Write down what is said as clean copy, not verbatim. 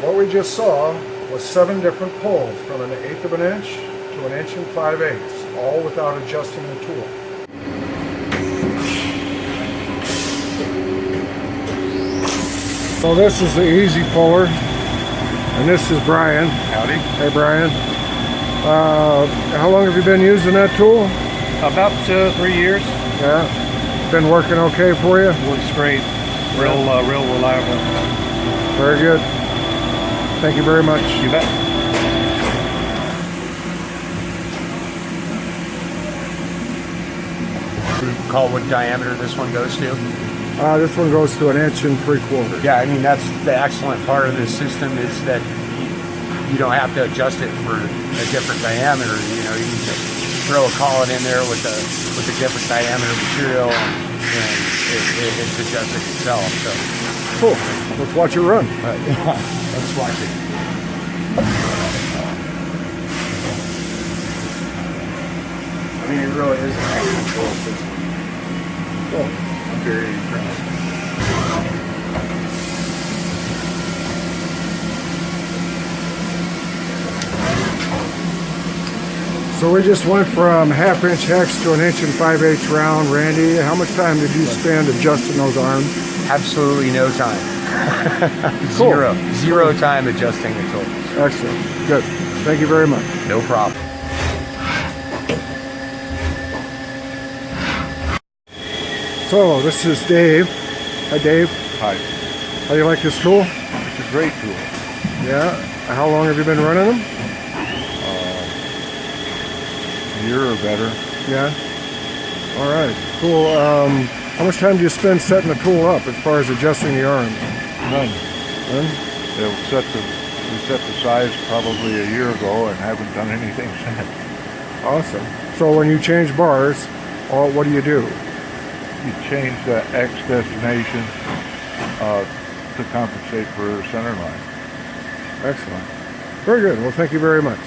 What we just saw was 7 different pulls from 1/8 of an inch to 1 5/8 inches, all without adjusting the tool. So this is the easy puller, and this is Brian. Howdy. Hey Brian. How long have you been using that tool? About 3 years. Yeah. Been working okay for you? Works great. Real reliable. Very good. Thank you very much. You bet. Call what diameter this one goes to? This one goes to 1 3/4 inches. Yeah, I mean that's the excellent part of this system is that you don't have to adjust it for a different diameter. You know, you can just throw a collet in there with a different diameter material, and it adjusts it itself. So cool. Let's watch it run. yeah, let's watch it. I mean, it really is an excellent tool system. Cool. I'm very impressed. So we just went from 1/2 inch hex to 1 5/8 inches round. Randy, how much time did you spend adjusting those arms? Absolutely no time. Cool. Zero time adjusting the tool. Excellent. Good. Thank you very much. No problem. So this is Dave. Hi Dave. Hi. How do you like this tool? It's a great tool. Yeah. How long have you been running them? A year or better. Yeah. All right. Cool. How much time do you spend setting the tool up as far as adjusting the arms? None. None? We set the size probably a year ago and haven't done anything since. Awesome. So when you change bars, what do you do? You change the X destination to compensate for center line. Excellent. Very good. Well, thank you very much.